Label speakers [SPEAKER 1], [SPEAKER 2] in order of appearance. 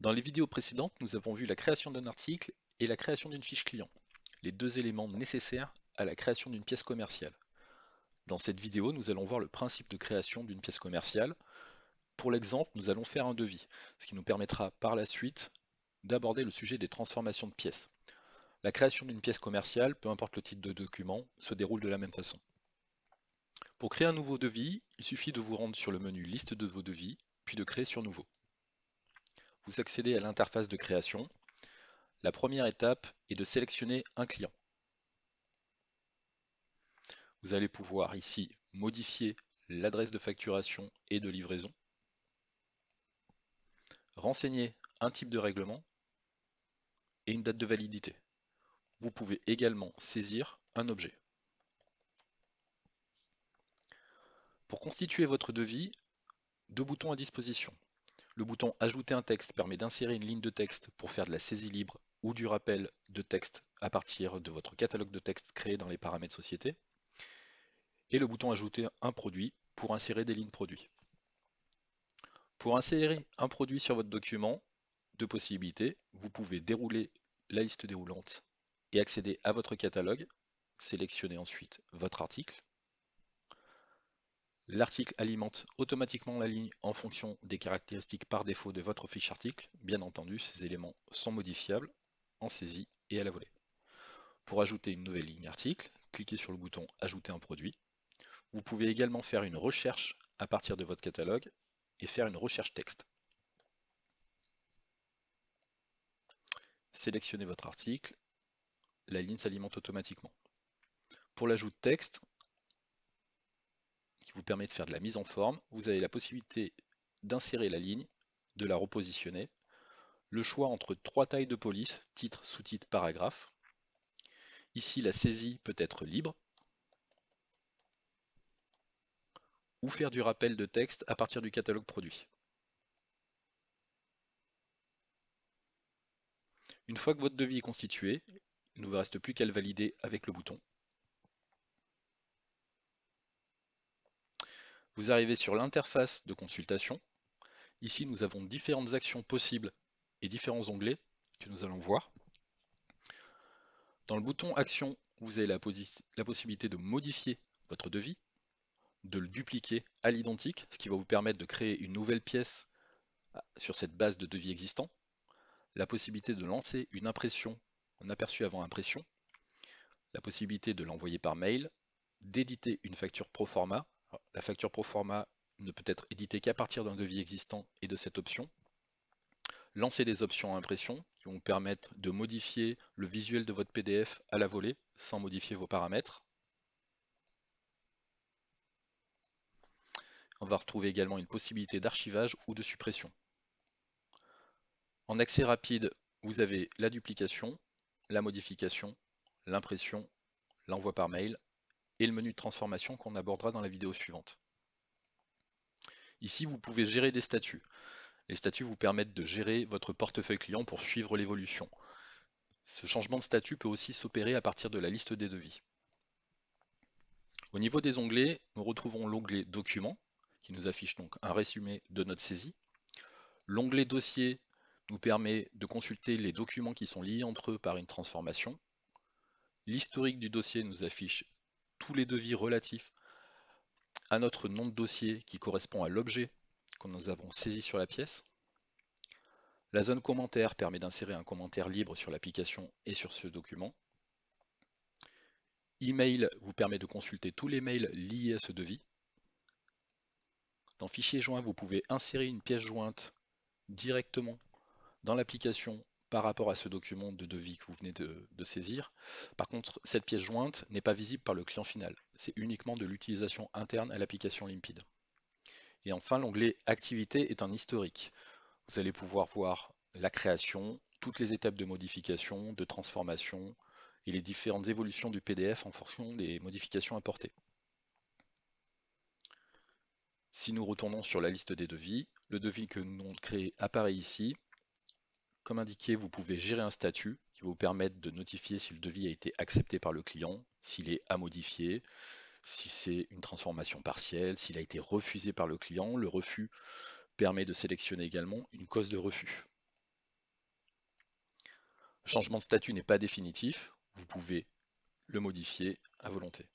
[SPEAKER 1] Dans les vidéos précédentes, nous avons vu la création d'un article et la création d'une fiche client, les deux éléments nécessaires à la création d'une pièce commerciale. Dans cette vidéo, nous allons voir le principe de création d'une pièce commerciale. Pour l'exemple, nous allons faire un devis, ce qui nous permettra par la suite d'aborder le sujet des transformations de pièces. La création d'une pièce commerciale, peu importe le titre de document, se déroule de la même façon. Pour créer un nouveau devis, il suffit de vous rendre sur le menu Liste de vos devis, puis de créer sur Nouveau. Vous accédez à l'interface de création. La première étape est de sélectionner un client. Vous allez pouvoir ici modifier l'adresse de facturation et de livraison, renseigner un type de règlement et une date de validité. Vous pouvez également saisir un objet. Pour constituer votre devis, deux boutons à disposition. Le bouton Ajouter un texte permet d'insérer une ligne de texte pour faire de la saisie libre ou du rappel de texte à partir de votre catalogue de texte créé dans les paramètres société. Et le bouton Ajouter un produit pour insérer des lignes produits. Pour insérer un produit sur votre document, deux possibilités. Vous pouvez dérouler la liste déroulante et accéder à votre catalogue. Sélectionnez ensuite votre article. L'article alimente automatiquement la ligne en fonction des caractéristiques par défaut de votre fiche article. Bien entendu, ces éléments sont modifiables en saisie et à la volée. Pour ajouter une nouvelle ligne article, cliquez sur le bouton Ajouter un produit. Vous pouvez également faire une recherche à partir de votre catalogue et faire une recherche texte. Sélectionnez votre article, la ligne s'alimente automatiquement. Pour l'ajout de texte, qui vous permet de faire de la mise en forme, vous avez la possibilité d'insérer la ligne, de la repositionner, le choix entre trois tailles de police, titre, sous-titre, paragraphe. Ici, la saisie peut être libre, ou faire du rappel de texte à partir du catalogue produit. Une fois que votre devis est constitué, il ne vous reste plus qu'à le valider avec le bouton. Vous arrivez sur l'interface de consultation. Ici, nous avons différentes actions possibles et différents onglets que nous allons voir. Dans le bouton Action, vous avez la possibilité de modifier votre devis, de le dupliquer à l'identique, ce qui va vous permettre de créer une nouvelle pièce sur cette base de devis existant, la possibilité de lancer une impression en aperçu avant impression, la possibilité de l'envoyer par mail, d'éditer une facture proforma. La facture proforma ne peut être éditée qu'à partir d'un devis existant et de cette option. Lancer des options à impression qui vont vous permettre de modifier le visuel de votre PDF à la volée sans modifier vos paramètres. On va retrouver également une possibilité d'archivage ou de suppression. En accès rapide, vous avez la duplication, la modification, l'impression, l'envoi par mail et le menu de transformation qu'on abordera dans la vidéo suivante. Ici, vous pouvez gérer des statuts. Les statuts vous permettent de gérer votre portefeuille client pour suivre l'évolution. Ce changement de statut peut aussi s'opérer à partir de la liste des devis. Au niveau des onglets, nous retrouvons l'onglet Documents, qui nous affiche donc un résumé de notre saisie. L'onglet Dossier nous permet de consulter les documents qui sont liés entre eux par une transformation. L'historique du dossier nous affiche tous les devis relatifs à notre nom de dossier qui correspond à l'objet que nous avons saisi sur la pièce. La zone commentaire permet d'insérer un commentaire libre sur l'application et sur ce document. Email vous permet de consulter tous les mails liés à ce devis. Dans Fichier joint, vous pouvez insérer une pièce jointe directement dans l'application par rapport à ce document de devis que vous venez de saisir. Par contre, cette pièce jointe n'est pas visible par le client final. C'est uniquement de l'utilisation interne à l'application Limpid. Et enfin, l'onglet Activité est un historique. Vous allez pouvoir voir la création, toutes les étapes de modification, de transformation et les différentes évolutions du PDF en fonction des modifications apportées. Si nous retournons sur la liste des devis, le devis que nous avons créé apparaît ici. Comme indiqué, vous pouvez gérer un statut qui va vous permettre de notifier si le devis a été accepté par le client, s'il est à modifier, si c'est une transformation partielle, s'il a été refusé par le client. Le refus permet de sélectionner également une cause de refus. changement de statut n'est pas définitif, vous pouvez le modifier à volonté.